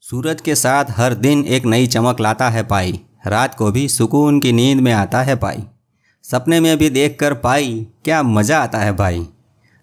सूरज के साथ हर दिन एक नई चमक लाता है पाई, रात को भी सुकून की नींद में आता है पाई। सपने में भी देखकर पाई क्या मज़ा आता है भाई।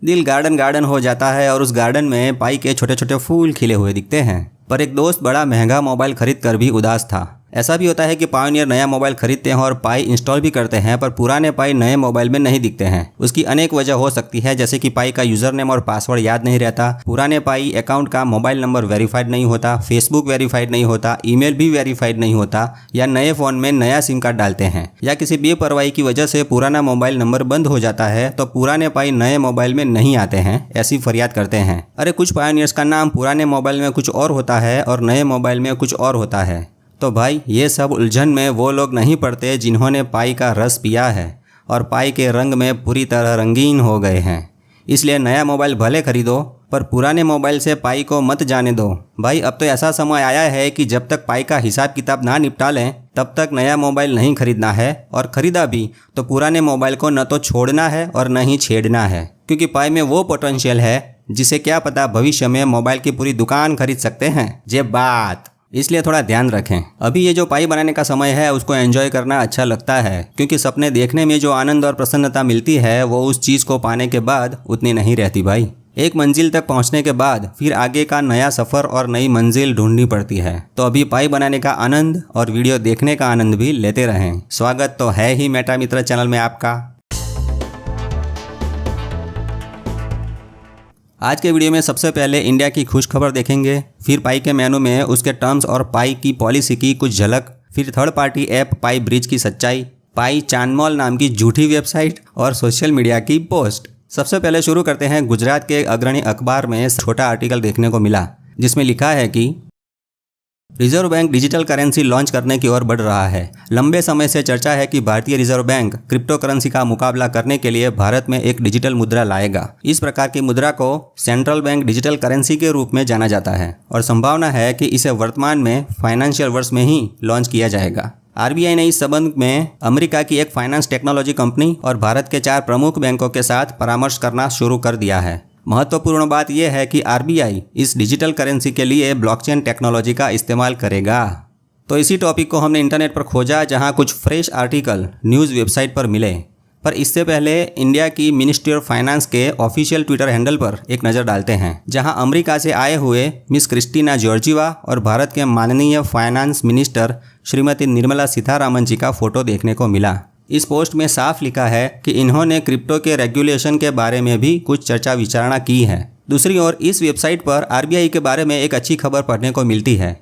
दिल गार्डन गार्डन हो जाता है और उस गार्डन में पाई के छोटे छोटे फूल खिले हुए दिखते हैं। पर एक दोस्त बड़ा महंगा मोबाइल खरीद कर भी उदास था। ऐसा भी होता है कि पायोनियर नया मोबाइल खरीदते हैं और पाई इंस्टॉल भी करते हैं, पर पुराने पाई नए मोबाइल में नहीं दिखते हैं। उसकी अनेक वजह हो सकती है, जैसे कि पाई का यूजर नेम और पासवर्ड याद नहीं रहता, पुराने पाई अकाउंट का मोबाइल नंबर वेरीफाइड नहीं होता, फेसबुक वेरीफाइड नहीं होता, ईमेल भी वेरीफाइड नहीं होता, या नए फ़ोन में नया सिम कार्ड डालते हैं, या किसी बेपरवाही की वजह से पुराना मोबाइल नंबर बंद हो जाता है तो पुराने पाई नए मोबाइल में नहीं आते हैं, ऐसी फरियाद करते हैं। अरे कुछ पायोनियर्स का नाम पुराने मोबाइल में कुछ और होता है और नए मोबाइल में कुछ और होता है। तो भाई ये सब उलझन में वो लोग नहीं पड़ते जिन्होंने पाई का रस पिया है और पाई के रंग में पूरी तरह रंगीन हो गए हैं। इसलिए नया मोबाइल भले खरीदो पर पुराने मोबाइल से पाई को मत जाने दो। भाई अब तो ऐसा समय आया है कि जब तक पाई का हिसाब किताब ना निपटा लें तब तक नया मोबाइल नहीं खरीदना है, और ख़रीदा भी तो पुराने मोबाइल को न तो छोड़ना है और न ही छेड़ना है, क्योंकि पाई में वो पोटेंशियल है जिसे क्या पता भविष्य में मोबाइल की पूरी दुकान खरीद सकते हैं। जे बात, इसलिए थोड़ा ध्यान रखें। अभी ये जो पाई बनाने का समय है उसको एंजॉय करना अच्छा लगता है, क्योंकि सपने देखने में जो आनंद और प्रसन्नता मिलती है वो उस चीज़ को पाने के बाद उतनी नहीं रहती भाई। एक मंजिल तक पहुंचने के बाद फिर आगे का नया सफ़र और नई मंजिल ढूंढनी पड़ती है। तो अभी पाई बनाने का आनंद और वीडियो देखने का आनंद भी लेते रहें। स्वागत तो है ही मेटा मित्र चैनल में आपका। आज के वीडियो में सबसे पहले इंडिया की खुश खबर देखेंगे, फिर पाई के मेनू में उसके टर्म्स और पाई की पॉलिसी की कुछ झलक, फिर थर्ड पार्टी ऐप पाई ब्रिज की सच्चाई, पाई चांदमॉल नाम की झूठी वेबसाइट और सोशल मीडिया की पोस्ट। सबसे पहले शुरू करते हैं। गुजरात के अग्रणी अखबार में छोटा आर्टिकल देखने को मिला जिसमें लिखा है कि reserve bank digital currency launch करने की ओर बढ़ रहा है। लंबे समय से चर्चा है कि भारतीय रिजर्व बैंक क्रिप्टो करेंसी का मुकाबला करने के लिए भारत में एक डिजिटल मुद्रा लाएगा। इस प्रकार की मुद्रा को सेंट्रल बैंक डिजिटल करेंसी के रूप में जाना जाता है और संभावना है कि इसे वर्तमान में फाइनेंशियल वर्ष में ही लॉन्च किया जाएगा। आरबीआई ने इस संबंध में अमेरिका की एक फाइनेंस टेक्नोलॉजी कंपनी और भारत के 4 प्रमुख बैंकों के साथ परामर्श करना शुरू कर दिया है। महत्वपूर्ण बात यह है कि आरबीआई इस डिजिटल करेंसी के लिए ब्लॉकचेन टेक्नोलॉजी का इस्तेमाल करेगा। तो इसी टॉपिक को हमने इंटरनेट पर खोजा, जहां कुछ फ्रेश आर्टिकल न्यूज़ वेबसाइट पर मिले। पर इससे पहले इंडिया की मिनिस्ट्री ऑफ फाइनेंस के ऑफिशियल ट्विटर हैंडल पर एक नज़र डालते हैं, जहां अमेरिका से आए हुए मिस क्रिस्टीना जॉर्जिवा और भारत के माननीय फाइनेंस मिनिस्टर श्रीमती निर्मला सीतारामन जी का फोटो देखने को मिला। इस पोस्ट में साफ लिखा है कि इन्होंने क्रिप्टो के रेगुलेशन के बारे में भी कुछ चर्चा विचारणा की है। दूसरी ओर इस वेबसाइट पर आरबीआई के बारे में एक अच्छी खबर पढ़ने को मिलती है।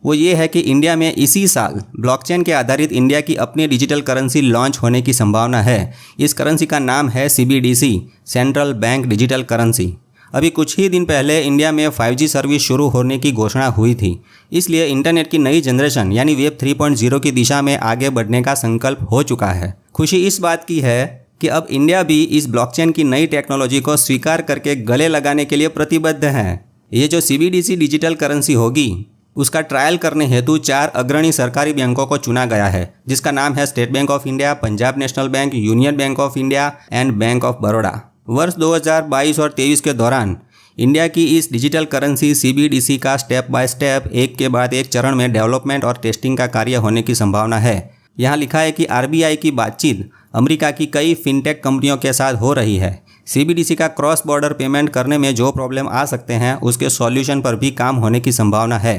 वो ये है कि इंडिया में इसी साल ब्लॉकचेन के आधारित इंडिया की अपनी डिजिटल करेंसी लॉन्च होने की संभावना है। इस करेंसी का नाम है CBDC, central bank digital currency. अभी कुछ ही दिन पहले इंडिया में 5G सर्विस शुरू होने की घोषणा हुई थी, इसलिए इंटरनेट की नई जनरेशन यानी वेब 3.0 की दिशा में आगे बढ़ने का संकल्प हो चुका है। खुशी इस बात की है कि अब इंडिया भी इस ब्लॉकचेन की नई टेक्नोलॉजी को स्वीकार करके गले लगाने के लिए प्रतिबद्ध है। ये जो CBDC डिजिटल करेंसी होगी उसका ट्रायल करने हेतु 4 अग्रणी सरकारी बैंकों को चुना गया है, जिसका नाम है state bank of India, Punjab national bank, union bank of India and bank of Baroda. वर्ष 2022 और 23 के दौरान इंडिया की इस डिजिटल करेंसी CBDC का स्टेप बाय स्टेप एक के बाद एक चरण में डेवलपमेंट और टेस्टिंग का कार्य होने की संभावना है। यहाँ लिखा है कि आरबीआई की बातचीत अमेरिका की कई फिनटेक कंपनियों के साथ हो रही है। CBDC का क्रॉस बॉर्डर पेमेंट करने में जो प्रॉब्लम आ सकते हैं उसके सॉल्यूशन पर भी काम होने की संभावना है।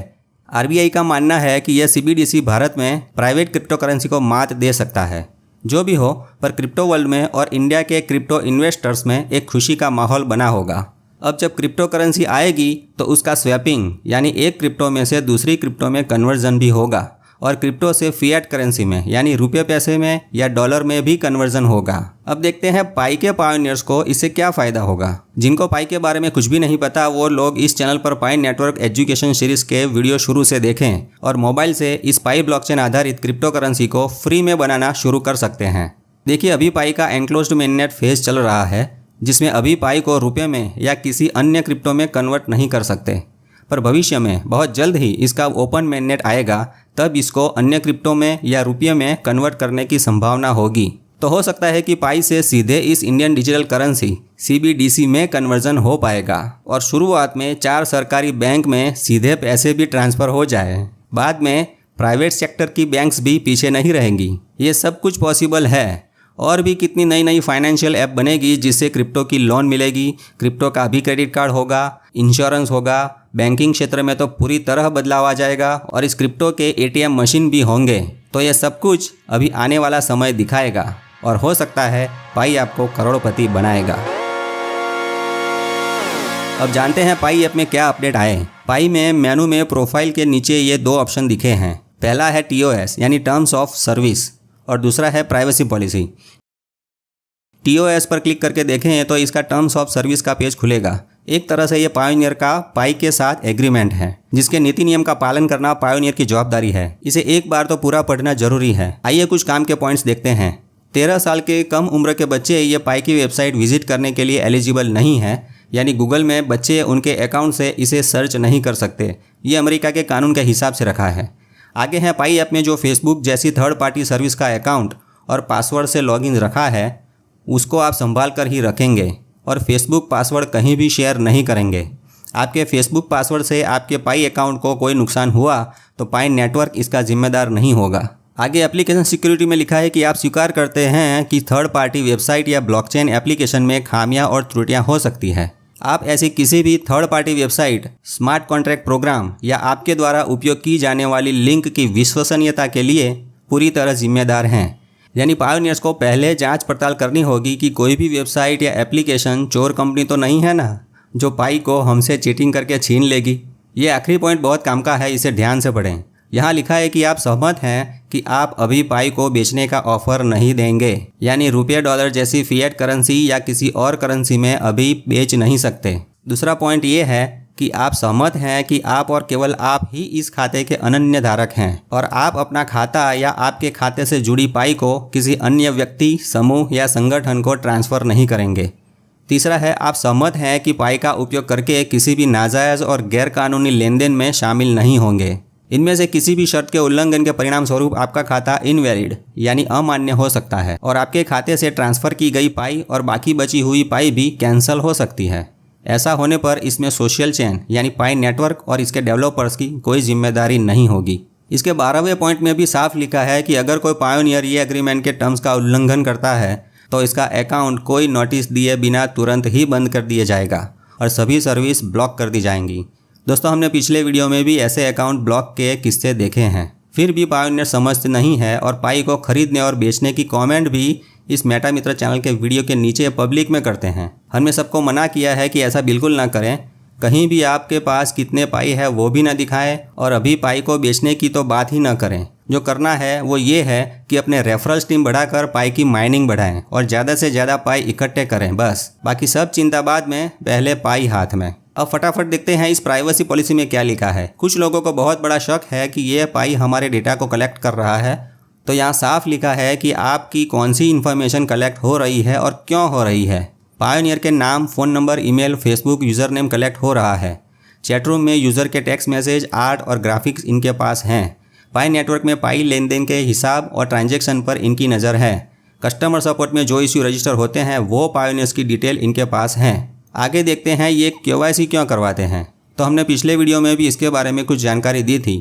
आरबीआई का मानना है कि यह CBDC भारत में प्राइवेट क्रिप्टो करेंसी को मात दे सकता है। जो भी हो, पर क्रिप्टो वर्ल्ड में और इंडिया के क्रिप्टो इन्वेस्टर्स में एक खुशी का माहौल बना होगा। अब जब क्रिप्टो करेंसी आएगी तो उसका स्वैपिंग यानी एक क्रिप्टो में से दूसरी क्रिप्टो में कन्वर्जन भी होगा, और क्रिप्टो से फिएट करेंसी में यानी रुपये पैसे में या डॉलर में भी कन्वर्जन होगा। अब देखते हैं पाई के पायोनियर्स को इससे क्या फ़ायदा होगा। जिनको पाई के बारे में कुछ भी नहीं पता वो लोग इस चैनल पर पाई नेटवर्क एजुकेशन सीरीज के वीडियो शुरू से देखें और मोबाइल से इस पाई ब्लॉकचेन आधारित क्रिप्टो करेंसी को फ्री में बनाना शुरू कर सकते हैं। देखिए अभी पाई का एनक्लोज्ड मेननेट फेज चल रहा है, जिसमें अभी पाई को रुपये में या किसी अन्य क्रिप्टो में कन्वर्ट नहीं कर सकते, पर भविष्य में बहुत जल्द ही इसका ओपन मेननेट आएगा, तब इसको अन्य क्रिप्टो में या रुपये में कन्वर्ट करने की संभावना होगी। तो हो सकता है कि पाई से सीधे इस इंडियन डिजिटल करेंसी CBDC में कन्वर्जन हो पाएगा और शुरुआत में 4 सरकारी बैंक में सीधे पैसे भी ट्रांसफ़र हो जाए। बाद में प्राइवेट सेक्टर की बैंक्स भी पीछे नहीं रहेंगी। ये सब कुछ पॉसिबल है। और भी कितनी नई नई फाइनेंशियल ऐप बनेगी जिससे क्रिप्टो की लोन मिलेगी, क्रिप्टो का भी क्रेडिट कार्ड होगा, इंश्योरेंस होगा, बैंकिंग क्षेत्र में तो पूरी तरह बदलाव आ जाएगा और इस क्रिप्टो के ATM मशीन भी होंगे। तो ये सब कुछ अभी आने वाला समय दिखाएगा और हो सकता है पाई आपको करोड़पति बनाएगा। अब जानते हैं पाई ऐप में क्या अपडेट आए। पाई में मेनू में प्रोफाइल के नीचे ये 2 ऑप्शन दिखे हैं। पहला है TOS यानी टर्म्स ऑफ सर्विस और दूसरा है प्राइवेसी पॉलिसी। TOS पर क्लिक करके देखें तो इसका टर्म्स ऑफ सर्विस का पेज खुलेगा। एक तरह से ये पायोनियर का पाई के साथ एग्रीमेंट है जिसके नीति नियम का पालन करना पायोनियर की जवाबदारी है। इसे एक बार तो पूरा पढ़ना जरूरी है। आइए कुछ काम के पॉइंट्स देखते हैं। 13 साल के कम उम्र के बच्चे ये पाई की वेबसाइट विजिट करने के लिए एलिजिबल नहीं है, यानी गूगल में बच्चे उनके अकाउंट से इसे सर्च नहीं कर सकते। ये अमेरिका के कानून के हिसाब से रखा है। आगे है पाई ऐप में जो फेसबुक जैसी थर्ड पार्टी सर्विस का अकाउंट और पासवर्ड से लॉगिन रखा है उसको आप संभाल कर ही रखेंगे और फेसबुक पासवर्ड कहीं भी शेयर नहीं करेंगे। आपके फेसबुक पासवर्ड से आपके पाई अकाउंट को कोई नुकसान हुआ तो पाई नेटवर्क इसका जिम्मेदार नहीं होगा। आगे एप्लीकेशन सिक्योरिटी में लिखा है कि आप स्वीकार करते हैं कि थर्ड पार्टी वेबसाइट या ब्लॉकचेन एप्लीकेशन में खामियां और त्रुटियां हो सकती है। आप ऐसी किसी भी third party website, smart contract program या आपके द्वारा उपयोग की जाने वाली लिंक की विश्वसनीयता के लिए पूरी तरह जिम्मेदार हैं। यानी पायोनियर्स को पहले जांच पड़ताल करनी होगी कि कोई भी वेबसाइट या एप्लीकेशन चोर कंपनी तो नहीं है ना, जो पाई को हमसे चीटिंग करके छीन लेगी। ये आखिरी पॉइंट बहुत काम का है, इसे ध्यान से पढ़ें। यहाँ लिखा है कि आप सहमत हैं कि आप अभी पाई को बेचने का ऑफर नहीं देंगे, यानी रुपये डॉलर जैसी फिएट करेंसी या किसी और करेंसी में अभी बेच नहीं सकते। दूसरा पॉइंट ये है कि आप सहमत हैं कि आप और केवल आप ही इस खाते के अनन्य धारक हैं और आप अपना खाता या आपके खाते से जुड़ी पाई को किसी अन्य व्यक्ति, समूह या संगठन को ट्रांसफ़र नहीं करेंगे। तीसरा है आप सहमत हैं कि पाई का उपयोग करके किसी भी नाजायज़ और गैरकानूनी लेन देन में शामिल नहीं होंगे। इनमें से किसी भी शर्त के उल्लंघन के परिणाम स्वरूप आपका खाता इनवैलिड यानी अमान्य हो सकता है और आपके खाते से ट्रांसफ़र की गई पाई और बाकी बची हुई पाई भी कैंसिल हो सकती है। ऐसा होने पर इसमें सोशल चेन यानी पाई नेटवर्क और इसके डेवलपर्स की कोई जिम्मेदारी नहीं होगी। इसके 12वें पॉइंट में भी साफ लिखा है कि अगर कोई पायोनियर ये एग्रीमेंट के टर्म्स का उल्लंघन करता है तो इसका अकाउंट कोई नोटिस दिए बिना तुरंत ही बंद कर दिया जाएगा और सभी सर्विस ब्लॉक कर दी जाएंगी। दोस्तों, हमने पिछले वीडियो में भी ऐसे अकाउंट ब्लॉक के किस्से देखे हैं। फिर भी पायोनियर समझते नहीं है और पाई को खरीदने और बेचने की कमेंट भी इस मेटा मित्र चैनल के वीडियो के नीचे पब्लिक में करते हैं। हमने सबको मना किया है कि ऐसा बिल्कुल ना करें। कहीं भी आपके पास कितने पाई है वो भी ना दिखाएं और अभी पाई को बेचने की तो बात ही ना करें। जो करना है वो ये है कि अपने रेफरल्स टीम बढ़ाकर पाई की माइनिंग बढ़ाएं और ज़्यादा से ज़्यादा पाई इकट्ठे करें। बस बाकी सब चिंता बाद में, पहले पाई हाथ में। अब फटाफट देखते हैं इस प्राइवेसी पॉलिसी में क्या लिखा है। कुछ लोगों को बहुत बड़ा शक है कि ये पाई हमारे डेटा को कलेक्ट कर रहा है, तो यहाँ साफ लिखा है कि आपकी कौन सी इन्फॉर्मेशन कलेक्ट हो रही है और क्यों हो रही है। पायोनियर के नाम, phone number, email, Facebook user name collect हो रहा है। चैटरूम में यूज़र के टेक्स्ट मैसेज, आर्ट और ग्राफिक्स इनके पास हैं। पाई नेटवर्क में पाई लेन देन के हिसाब और ट्रांजैक्शन पर इनकी नज़र है। कस्टमर सपोर्ट में जो इश्यू रजिस्टर होते हैं वो पायोनियर्स की डिटेल इनके पास हैं। आगे देखते हैं ये KYC क्यों करवाते हैं। तो हमने पिछले वीडियो में भी इसके बारे में कुछ जानकारी दी थी।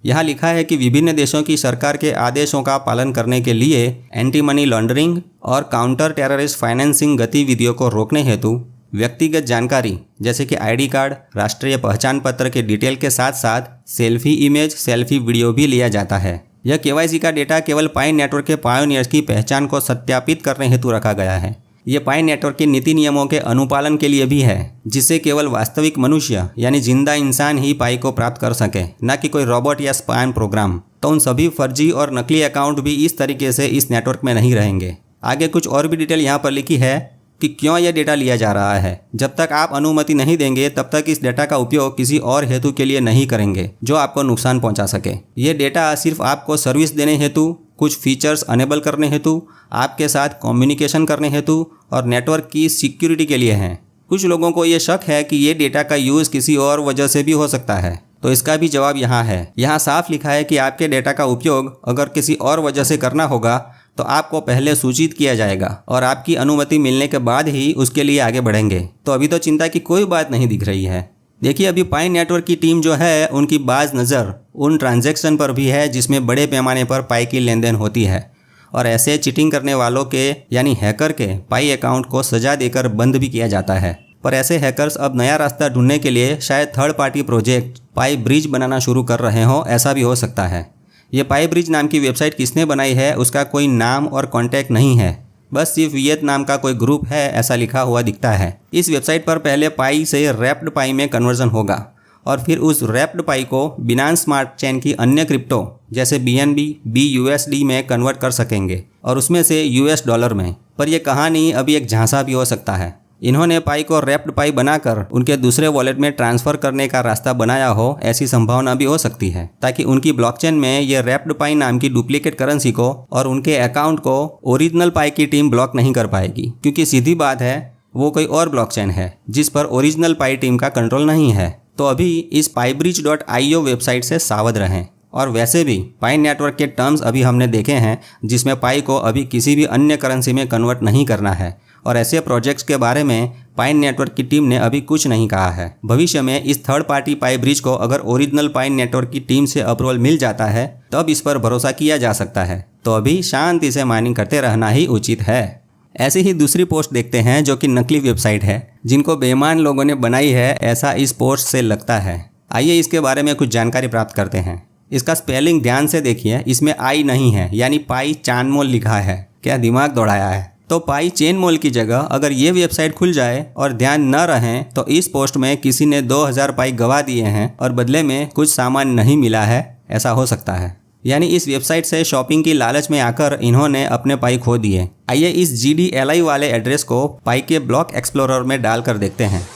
यहाँ लिखा है कि विभिन्न देशों की सरकार के आदेशों का पालन करने के लिए एंटी मनी लॉन्ड्रिंग और काउंटर टेररिस्ट फाइनेंसिंग गतिविधियों को रोकने हेतु व्यक्तिगत जानकारी जैसे कि ID कार्ड, राष्ट्रीय पहचान पत्र के डिटेल के साथ साथ सेल्फी इमेज, सेल्फी वीडियो भी लिया जाता है। यह KYC का डेटा केवल पाई नेटवर्क के पायोनियर्स की पहचान को सत्यापित करने हेतु रखा गया है। ये पाई नेटवर्क के नीति नियमों के अनुपालन के लिए भी है, जिससे केवल वास्तविक मनुष्य यानी जिंदा इंसान ही पाई को प्राप्त कर सके, न कि कोई रोबोट या स्पैम प्रोग्राम। तो उन सभी फर्जी और नकली अकाउंट भी इस तरीके से इस नेटवर्क में नहीं रहेंगे। आगे कुछ और भी डिटेल यहाँ पर लिखी है कि क्यों यह डेटा लिया जा रहा है। जब तक आप अनुमति नहीं देंगे तब तक इस डेटा का उपयोग किसी और हेतु के लिए नहीं करेंगे जो आपको नुकसान पहुंचा सके। ये डेटा सिर्फ आपको सर्विस देने हेतु, कुछ फीचर्स अनेबल करने हेतु, आपके साथ कम्युनिकेशन करने हेतु और नेटवर्क की सिक्योरिटी के लिए हैं। कुछ लोगों को ये शक है कि ये डेटा का यूज़ किसी और वजह से भी हो सकता है, तो इसका भी जवाब यहाँ है। यहाँ साफ लिखा है कि आपके डेटा का उपयोग अगर किसी और वजह से करना होगा तो आपको पहले सूचित किया जाएगा और आपकी अनुमति मिलने के बाद ही उसके लिए आगे बढ़ेंगे। तो अभी तो चिंता की कोई बात नहीं दिख रही है। देखिए, अभी पाई नेटवर्क की टीम जो है उनकी बाज नज़र उन ट्रांजैक्शन पर भी है जिसमें बड़े पैमाने पर पाई की लेन देन होती है और ऐसे चीटिंग करने वालों के यानी हैकर के पाई अकाउंट को सजा देकर बंद भी किया जाता है। पर ऐसे हैकर्स अब नया रास्ता ढूंढने के लिए शायद थर्ड पार्टी प्रोजेक्ट पाई ब्रिज बनाना शुरू कर रहे हो, ऐसा भी हो सकता है। ये पाई ब्रिज नाम की वेबसाइट किसने बनाई है उसका कोई नाम और कॉन्टैक्ट नहीं है, बस सिर्फ वियत नाम का कोई ग्रुप है ऐसा लिखा हुआ दिखता है। इस वेबसाइट पर पहले पाई से रैप्ड पाई में कन्वर्जन होगा और फिर उस रैप्ड पाई को बिनांस स्मार्ट चेन की अन्य क्रिप्टो जैसे BNB, BUSD में कन्वर्ट कर सकेंगे और उसमें से US डॉलर में। पर यह कहानी अभी एक झांसा भी हो सकता है। इन्होंने पाई को रैप्ड पाई बनाकर उनके दूसरे वॉलेट में ट्रांसफ़र करने का रास्ता बनाया हो, ऐसी संभावना भी हो सकती है, ताकि उनकी ब्लॉकचेन में ये रैप्ड पाई नाम की डुप्लीकेट करेंसी को और उनके अकाउंट को ओरिजिनल पाई की टीम ब्लॉक नहीं कर पाएगी, क्योंकि सीधी बात है वो कोई और ब्लॉकचेन है जिस पर ओरिजिनल पाई टीम का कंट्रोल नहीं है। तो अभी इस pybridge.io वेबसाइट से सावध रहें। और वैसे भी पाई नेटवर्क के टर्म्स अभी हमने देखे हैं जिसमें पाई को अभी किसी भी अन्य करेंसी में कन्वर्ट नहीं करना है और ऐसे प्रोजेक्ट्स के बारे में पाई नेटवर्क की टीम ने अभी कुछ नहीं कहा है। भविष्य में इस थर्ड पार्टी पाई ब्रिज को अगर ओरिजिनल पाई नेटवर्क की टीम से अप्रूवल मिल जाता है तब इस पर भरोसा किया जा सकता है। तो अभी शांति से माइनिंग करते रहना ही उचित है। ऐसी ही दूसरी पोस्ट देखते हैं जो कि नकली वेबसाइट है जिनको बेईमान लोगों ने बनाई है, ऐसा इस पोस्ट से लगता है। आइए इसके बारे में कुछ जानकारी प्राप्त करते हैं। इसका स्पेलिंग ध्यान से देखिए, इसमें आई नहीं है, यानी पाई चानमोल लिखा है। क्या दिमाग दौड़ाया है। तो पाई चेन मोल की जगह अगर ये वेबसाइट खुल जाए और ध्यान न रहे तो इस पोस्ट में किसी ने 2000 पाई गवा दिए हैं और बदले में कुछ सामान नहीं मिला है, ऐसा हो सकता है। यानी इस वेबसाइट से शॉपिंग की लालच में आकर इन्होंने अपने पाई खो दिए। आइए इस GDLI वाले एड्रेस को पाई के ब्लॉक एक्सप्लोरर में डालकर देखते हैं।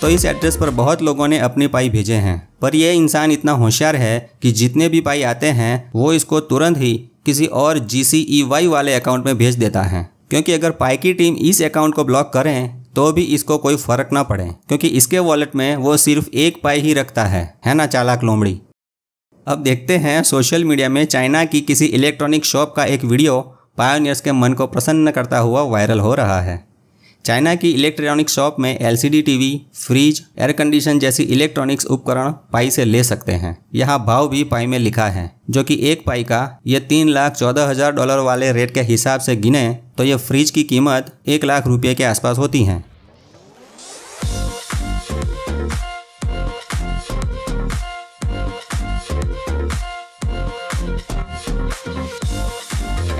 तो इस एड्रेस पर बहुत लोगों ने अपनी पाई भेजे हैं, पर यह इंसान इतना होशियार है कि जितने भी पाई आते हैं वो इसको तुरंत ही किसी और GCEY वाले अकाउंट में भेज देता है, क्योंकि अगर पाई की टीम इस अकाउंट को ब्लॉक करें तो भी इसको कोई फर्क ना पड़े, क्योंकि इसके वॉलेट में वो सिर्फ एक पाई ही रखता है ना चालाक लोमड़ी। अब देखते हैं सोशल मीडिया में चाइना की किसी इलेक्ट्रॉनिक शॉप का एक वीडियो पायोनियर्स के मन को प्रसन्न करता हुआ वायरल हो रहा है। चाइना की इलेक्ट्रॉनिक शॉप में LCD TV, fridge, air condition जैसी इलेक्ट्रॉनिक्स उपकरण पाई से ले सकते हैं। यहाँ भाव भी पाई में लिखा है, जो कि एक पाई का ये $3,14,000 वाले रेट के हिसाब से गिने तो ये फ्रिज की कीमत 1 लाख रुपये के आसपास होती हैं।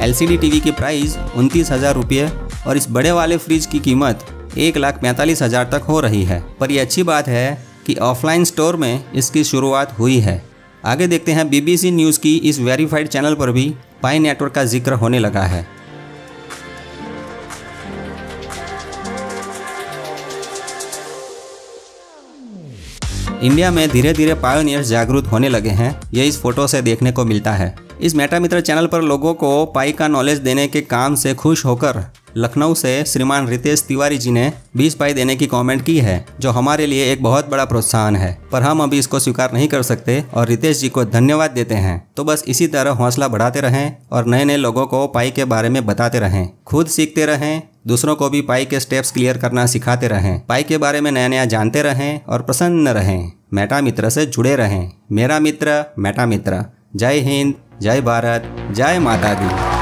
LCD टीवी की प्राइस 29,000 रुपये और इस बड़े वाले फ्रिज की कीमत 1,45,000 तक हो रही है। पर यह अच्छी बात है कि ऑफलाइन स्टोर में इसकी शुरुआत हुई है। आगे देखते हैं BBC न्यूज़ की इस वेरीफाइड चैनल पर भी पाई नेटवर्क का जिक्र होने लगा है। इंडिया में धीरे धीरे पायोनियर्स जागरूक होने लगे हैं, यह इस फोटो से देखने को मिलता है। इस मेटा मित्र चैनल पर लोगों को पाई का नॉलेज देने के काम से खुश होकर लखनऊ से श्रीमान रितेश तिवारी जी ने 20 पाई देने की कमेंट की है, जो हमारे लिए एक बहुत बड़ा प्रोत्साहन है, पर हम अभी इसको स्वीकार नहीं कर सकते और रितेश जी को धन्यवाद देते हैं। तो बस इसी तरह हौसला बढ़ाते रहें और नए नए लोगों को पाई के बारे में बताते रहें, खुद सीखते रहें, दूसरों को भी पाई के स्टेप्स क्लियर करना सिखाते रहें, पाई के बारे में नया नया जानते रहें और प्रसन्न रहें। मेटा मित्र से जुड़े रहें। मेरा मित्र मेटा मित्र। जय हिंद, जय भारत, जय माता दी।